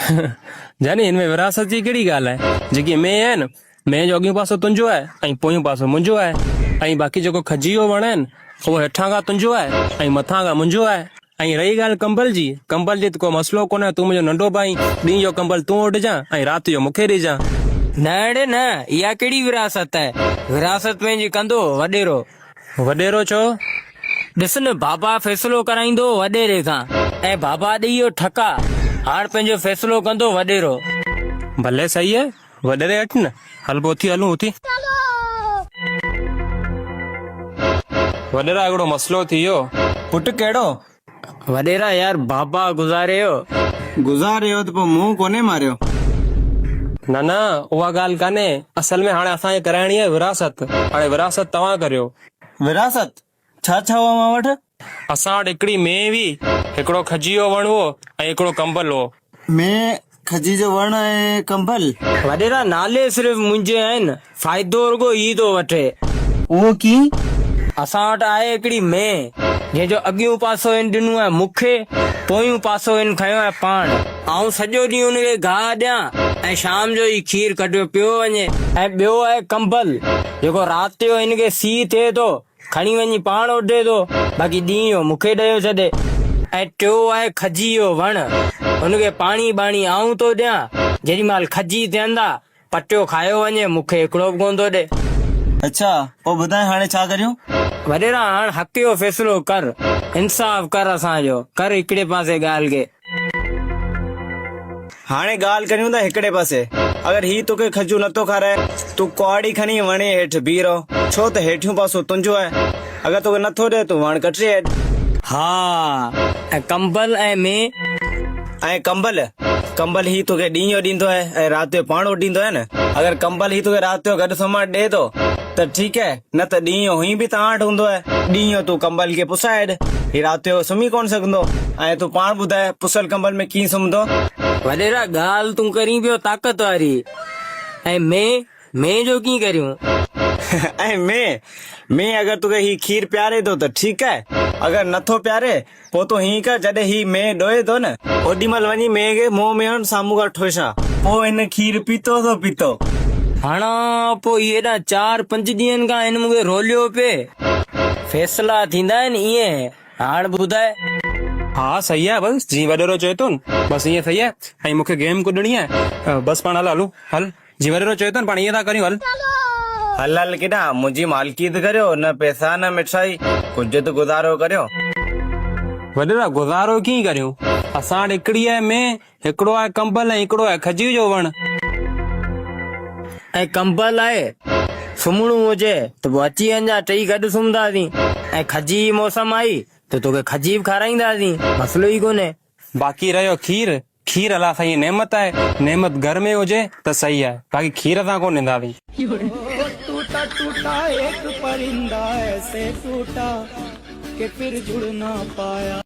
जानी इनमें विरासत जी कहिड़ी ॻाल्हि आहे। जेकी मैं आहे न, मैं जो अॻियों पासो तुंहिंजो आहे ऐं पोयों पासो मुंहिंजो आहे, ऐं बाक़ी जेको खजी जो वण आहे न, उहो हेठां खां तुंहिंजो आहे ऐं मथां खां मुंहिंजो आहे। ऐं रही ॻाल्हि कंबल जी त को मसलो कोन्हे, तूं मुंहिंजो नंढो भाई, ॾींहं जो कंबल तूं ओढजां ऐं राति जो मूंखे ॾिजां। न अड़े न, इहा कहिड़ी विरासत आहे। विरासत पंहिंजी कंदो वॾेरो। वॾेरो छो? ॾिस न, बाबा फ़ैसिलो कराईंदो वॾेरे खां ऐं बाबा ॾेई वियो ठका। हाणे पंहिंजो फ़ैसिलो कंदो वॾेरो। भले सही आहे, वॾेरे अच न, हल पोइ उथी हलूं उथी। वॾेरा हिकिड़ो मसलो थी वियो। पुट कहिड़ो? वॾेरा यार, बाबा गुज़ारियो। गुज़ारियो त पोइ मुंहुं कोन्हे मारियो? न न, उहा ॻाल्हि कान्हे। असल में हाणे असांखे कराइणी आहे विरासत। हाणे विरासत तव्हां करियो। विरासत छा छा हुआ मां वटि? असां वटि हिकिड़ी मेह हुई, हिकिड़ो खजी जो वण हो ऐं हिकिड़ो कंबल हो। मैं खजी जो वण ऐं कंबल? वॾेरा नाले सिर्फ़ मुंहिंजे आहिनि, फ़ाइदो रुगो ई थो वठे। उहो की? असां वटि आहे हिकिड़ी मेह, जंहिंजो अॻियूं पासो हिन ॾिनो आहे मूंखे, पोयूं पासो हिन खयो आहे पाण। ऐं सॼो ॾींहुं हुनखे गाह ॾियां ऐं शाम जो ई खीर कढियो पियो वञे। ऐं ॿियो आहे कंबल, जेको राति जो हिनखे सीउ थिए थो खणी वञी पाण ओढे थो, बाक़ी ॾींहं जो मूंखे ॾेयो छॾे। ऐं टियों आहे खजी जो वण, हुनखे पाणी बाणी आऊं थो ॾियां, जेॾी महिल खजी थियंदा पटियो खायो वञे, मूंखे हिकिड़ो बि कोन थो ॾे। अच्छा, पोइ ॿुधाए हाणे छा करियूं? वॾेरा हाणे हक़ जो फ़ैसिलो कर, इंसाफ़ कर, असांजो कर हिकिड़े पासे ॻाल्हि खे। हाणे ॻाल्हि करियूं था हिकिड़े पासे। अगर ही तोखे खजू नथो खाराए, तूं कुआड़ी खणी वणे हेठि बीह रहो, छो त हेठियों पासो तुंहिंजो आहे। अगर तोखे नथो ॾे तूं वण कटे हेठ। हा, ऐं कंबल ऐं में ऐं कंबल ही तोखे ॾींहं जो ॾींदो आहे ऐं राति जो पाण ॾींदो आहे न। अगर कंबल ही तोखे राति जो गॾु सुम्हण ॾे थो त ठीकु आहे, न त ॾींहं जो ही बि तव्हां वटि हूंदो आहे। ॾींहं जो तूं कंबल खे पुसाए ॾे, ही राति जो सुम्ही कोन सघंदो। ऐं तूं पाण ॿुधाए पुसल कंबल में कीअं सुम्हंदो? वॾेरा ॻाल्हि तूं करी पियो ताक़त वारी। ऐं में जो कीअं करियूं? ऐं मैं अगर तोखे ही खीर प्यारे थो त ठीकु आहे, अगर नथो प्यारे पोइ तूं हीअं कर, जॾहिं ही मैं ॾोए थो न, ओॾी महिल वञी मैं खे मुंहं में हण, साम्हूं खां ठोसा, पोइ हिन खीर पीतो। हाणा पोइ हेॾा 4-5 ॾींहंनि खां हिन मूंखे रोलियो पिए। फ़ैसिला थींदा आहिनि ईअं। हाणे ॿुधाए। हा सही आहे, बस जीअं वॾेरो चए थो न, बस ईअं सही आहे। ऐं मूंखे गेम कुॾणी आहे, बस पाण हलूं। हल जीअं वॾेरो चए थो न, पाण ईअं था करियूं। हल केॾा, मुंहिंजी मालकीत करियो, न पैसा न मिठाई, कुझु त गुज़ारो करियो। वॾेरा गुज़ारो कीअं करियूं? असां वटि हिकिड़ी आहे में, हिकिड़ो आहे कंबल ऐं हिकिड़ो आहे खजी जो वण। ऐं कंबल आहे, सुम्हणो हुजे त पोइ अची वञा, टई गॾु सुम्हंदासीं। ऐं खजी मौसम आई त तोखे खजी बि खाराईंदासीं, मसलो ई कोन्हे। बाक़ी रहियो खीर अला साईं नेमत आहे, नेमत घर में हुजे त सही आहे, बाक़ी खीर सां कोन ॾींदासीं। टूटा टूटा एक परिंदा ऐसे टूटा कि फिर जुड़ ना पाया।